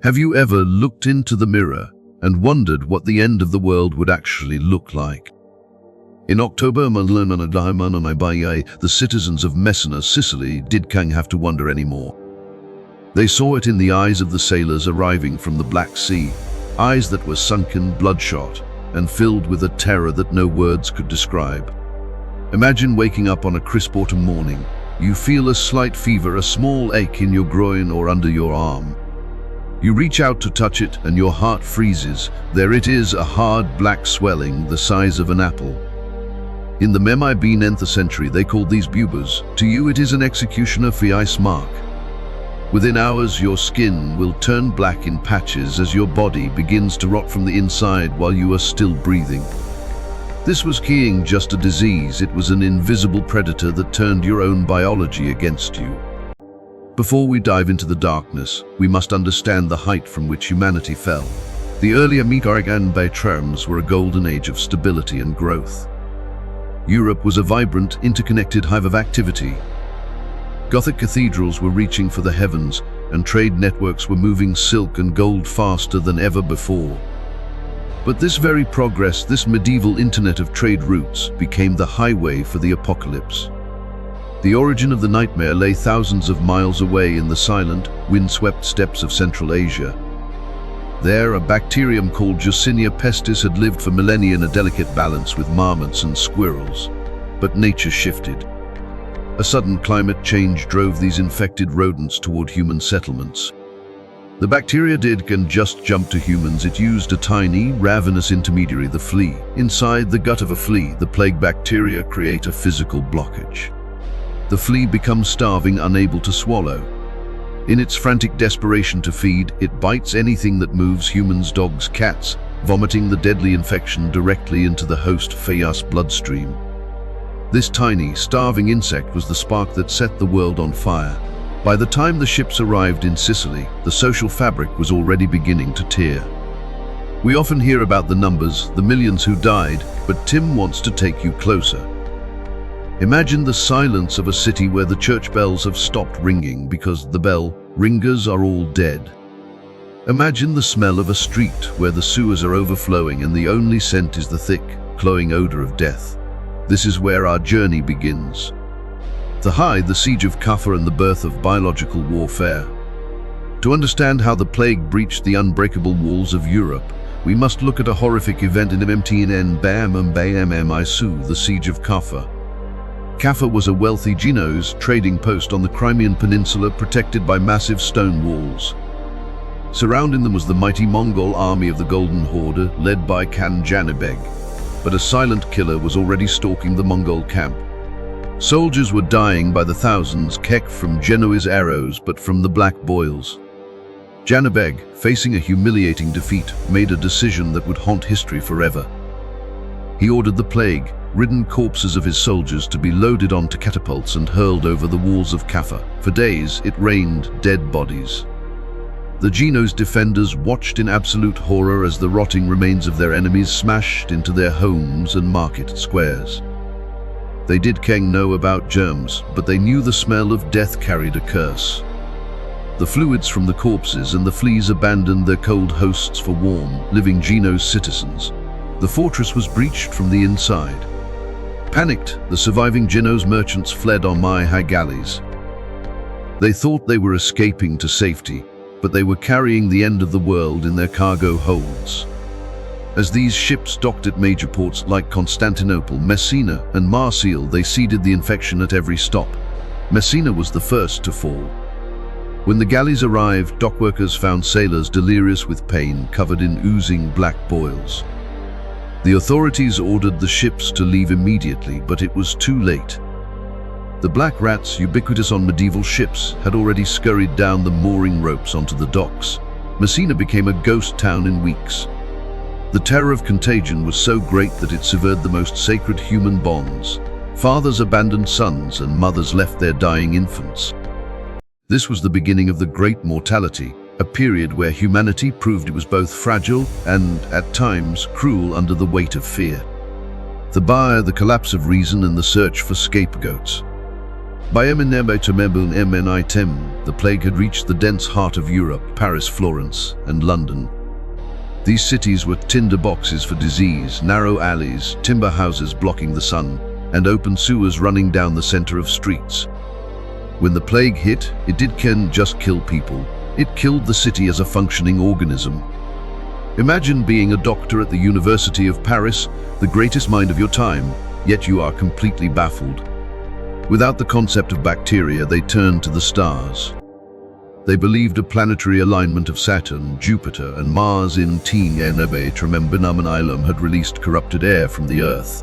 Have you ever looked into the mirror and wondered what the end of the world would actually look like? In October, the citizens of Messina, Sicily, didn't have to wonder anymore. They saw it in the eyes of the sailors arriving from the Black Sea, eyes that were sunken, bloodshot, and filled with a terror that no words could describe. Imagine waking up on a crisp autumn morning. You feel a slight fever, a small ache in your groin or under your arm. You reach out to touch it and your heart freezes. There it is, a hard black swelling the size of an apple. In the nth century they called these bubas. To you it is an executioner fice mark. Within hours your skin will turn black in patches as your body begins to rot from the inside while you are still breathing. This was keying just a disease. It was an invisible predator that turned your own biology against you. Before we dive into the darkness, we must understand the height from which humanity fell. The earlier Mittelmeer terms were a golden age of stability and growth. Europe was a vibrant, interconnected hive of activity. Gothic cathedrals were reaching for the heavens, and trade networks were moving silk and gold faster than ever before. But this very progress, this medieval internet of trade routes, became the highway for the apocalypse. The origin of the nightmare lay thousands of miles away in the silent, windswept steppes of Central Asia. There, a bacterium called Yersinia pestis had lived for millennia in a delicate balance with marmots and squirrels. But nature shifted. A sudden climate change drove these infected rodents toward human settlements. The bacteria didn't just jump to humans, it used a tiny, ravenous intermediary, the flea. Inside the gut of a flea, the plague bacteria create a physical blockage. The flea becomes starving, unable to swallow. In its frantic desperation to feed, it bites anything that moves: humans, dogs, cats, vomiting the deadly infection directly into the host flea's bloodstream. This tiny, starving insect was the spark that set the world on fire. By the time the ships arrived in Sicily, the social fabric was already beginning to tear. We often hear about the numbers, the millions who died, but Tim wants to take you closer. Imagine the silence of a city where the church bells have stopped ringing because the bell ringers are all dead. Imagine the smell of a street where the sewers are overflowing and the only scent is the thick, cloying odor of death. This is where our journey begins. The siege of Kaffa and the birth of biological warfare. To understand how the plague breached the unbreakable walls of Europe, we must look at a horrific event in the siege of Kaffa. Kaffa was a wealthy Genoese trading post on the Crimean Peninsula, protected by massive stone walls. Surrounding them was the mighty Mongol army of the Golden Horde, led by Khan Janibeg. But a silent killer was already stalking the Mongol camp. Soldiers were dying by the thousands, keck from Genoese arrows, but from the black boils. Janibeg, facing a humiliating defeat, made a decision that would haunt history forever. He ordered the plague-ridden corpses of his soldiers to be loaded onto catapults and hurled over the walls of Kaffa. For days, it rained dead bodies. The Genoese defenders watched in absolute horror as the rotting remains of their enemies smashed into their homes and market squares. They didn't know about germs, but they knew the smell of death carried a curse. The fluids from the corpses and the fleas abandoned their cold hosts for warm, living Genoese citizens. The fortress was breached from the inside. Panicked, the surviving Genoese merchants fled on high galleys. They thought they were escaping to safety, but they were carrying the end of the world in their cargo holds. As these ships docked at major ports like Constantinople, Messina, and Marseille, they seeded the infection at every stop. Messina was the first to fall. When the galleys arrived, dockworkers found sailors delirious with pain, covered in oozing black boils. The authorities ordered the ships to leave immediately, but it was too late. The black rats, ubiquitous on medieval ships, had already scurried down the mooring ropes onto the docks. Messina became a ghost town in weeks. The terror of contagion was so great that it severed the most sacred human bonds. Fathers abandoned sons and mothers left their dying infants. This was the beginning of the Great Mortality, a period where humanity proved it was both fragile and, at times, cruel under the weight of fear. The collapse of reason and the search for scapegoats. By MNITEM, the plague had reached the dense heart of Europe, Paris, Florence, and London. These cities were tinder boxes for disease, narrow alleys, timber houses blocking the sun, and open sewers running down the center of streets. When the plague hit, it didn't just kill people, it killed the city as a functioning organism. Imagine being a doctor at the University of Paris, the greatest mind of your time, yet you are completely baffled. Without the concept of bacteria, they turned to the stars. They believed a planetary alignment of Saturn, Jupiter, and Mars in had released corrupted air from the Earth.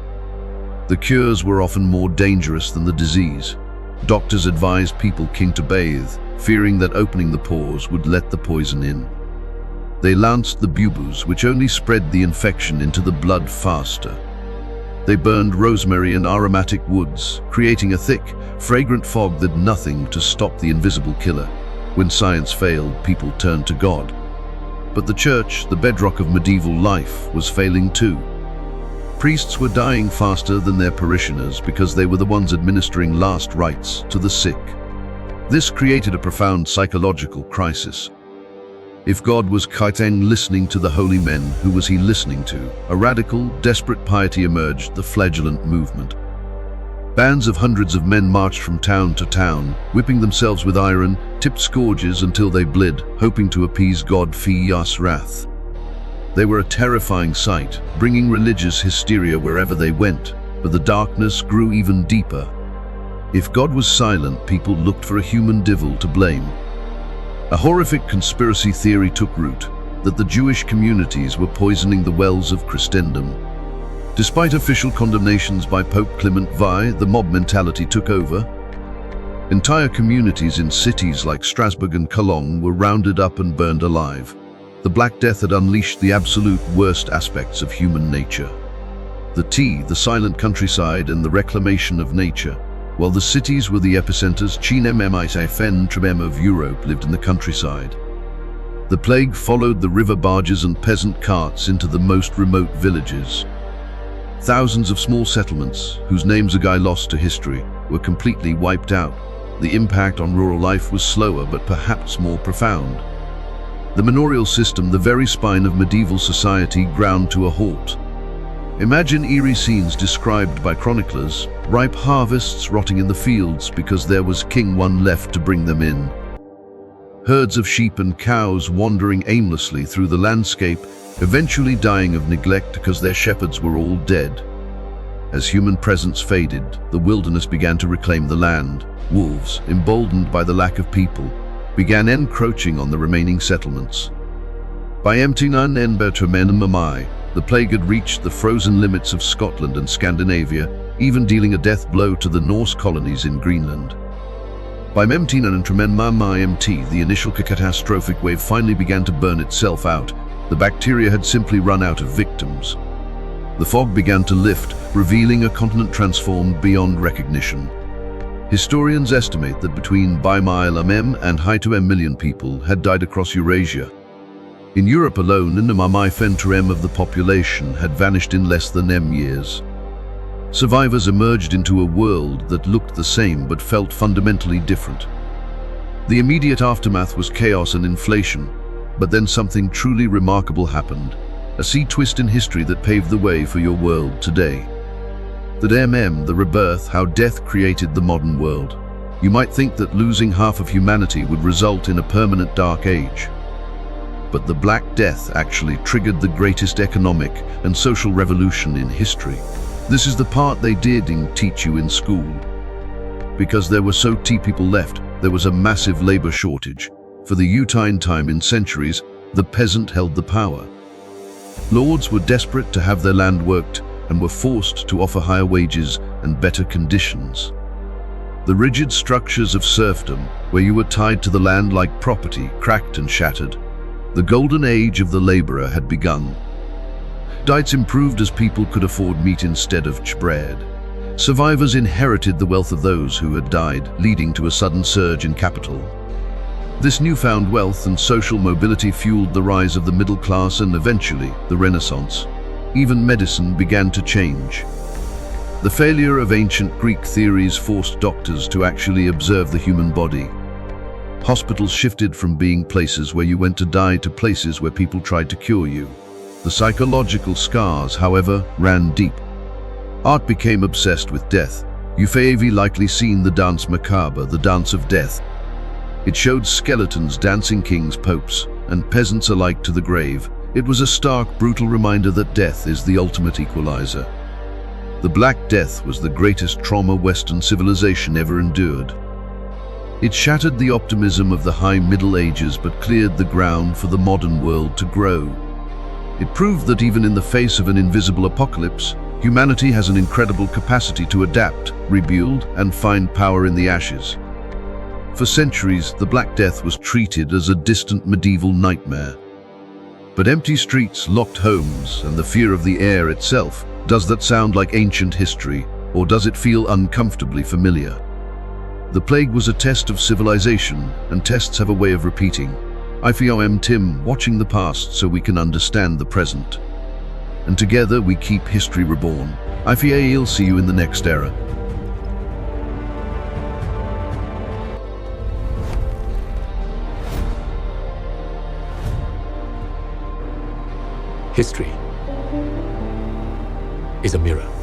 The cures were often more dangerous than the disease. Doctors advised people to bathe, fearing that opening the pores would let the poison in. They lanced the buboes, which only spread the infection into the blood faster. They burned rosemary and aromatic woods, creating a thick, fragrant fog that did nothing to stop the invisible killer. When science failed, people turned to God. But the church, the bedrock of medieval life, was failing too. Priests were dying faster than their parishioners because they were the ones administering last rites to the sick. This created a profound psychological crisis. If God was listening to the holy men, who was he listening to? A radical, desperate piety emerged, the flagellant movement. Bands of hundreds of men marched from town to town, whipping themselves with iron, tipped scourges until they bled, hoping to appease God's wrath. They were a terrifying sight, bringing religious hysteria wherever they went, but the darkness grew even deeper. If God was silent, people looked for a human devil to blame. A horrific conspiracy theory took root, that the Jewish communities were poisoning the wells of Christendom. Despite official condemnations by Pope Clement V, the mob mentality took over. Entire communities in cities like Strasbourg and Cologne were rounded up and burned alive. The Black Death had unleashed the absolute worst aspects of human nature. The silent countryside and the reclamation of nature. While the cities were the epicenters, of Europe lived in the countryside. The plague followed the river barges and peasant carts into the most remote villages. Thousands of small settlements, whose names are lost to history, were completely wiped out. The impact on rural life was slower but perhaps more profound. The manorial system, the very spine of medieval society, ground to a halt. Imagine eerie scenes described by chroniclers, ripe harvests rotting in the fields because there was one left to bring them in. Herds of sheep and cows wandering aimlessly through the landscape, eventually dying of neglect because their shepherds were all dead. As human presence faded, the wilderness began to reclaim the land. Wolves, emboldened by the lack of people, began encroaching on the remaining settlements. By Mamai, the plague had reached the frozen limits of Scotland and Scandinavia, even dealing a death blow to the Norse colonies in Greenland. By Mamai, the initial catastrophic wave finally began to burn itself out. The bacteria had simply run out of victims. The fog began to lift, revealing a continent transformed beyond recognition. Historians estimate that between Bimil and Haitu million people had died across Eurasia. In Europe alone, in the Mamai of the population had vanished in less than years. Survivors emerged into a world that looked the same but felt fundamentally different. The immediate aftermath was chaos and inflation, but then something truly remarkable happened, a sea twist in history that paved the way for your world today. The rebirth, how death created the modern world. You might think that losing half of humanity would result in a permanent dark age. But the Black Death actually triggered the greatest economic and social revolution in history. This is the part they didn't teach you in school. Because there were so few people left, there was a massive labor shortage. For the time in centuries, the peasant held the power. Lords were desperate to have their land worked and were forced to offer higher wages and better conditions. The rigid structures of serfdom, where you were tied to the land like property, cracked and shattered. The golden age of the laborer had begun. Diets improved as people could afford meat instead of bread. Survivors inherited the wealth of those who had died, leading to a sudden surge in capital. This newfound wealth and social mobility fueled the rise of the middle class and eventually the Renaissance. Even medicine began to change. The failure of ancient Greek theories forced doctors to actually observe the human body. Hospitals shifted from being places where you went to die to places where people tried to cure you. The psychological scars, however, ran deep. Art became obsessed with death. You've likely seen the Danse Macabre, the Dance of Death. It showed skeletons dancing kings, popes, and peasants alike to the grave. It was a stark, brutal reminder that death is the ultimate equalizer. The Black Death was the greatest trauma Western civilization ever endured. It shattered the optimism of the high Middle Ages but cleared the ground for the modern world to grow. It proved that even in the face of an invisible apocalypse, humanity has an incredible capacity to adapt, rebuild, and find power in the ashes. For centuries, the Black Death was treated as a distant medieval nightmare. But empty streets, locked homes, and the fear of the air itself, does that sound like ancient history, or does it feel uncomfortably familiar? The plague was a test of civilization, and tests have a way of repeating. I'm Tim, watching the past so we can understand the present. And together we keep history reborn. I'll see you in the next era. History is a mirror.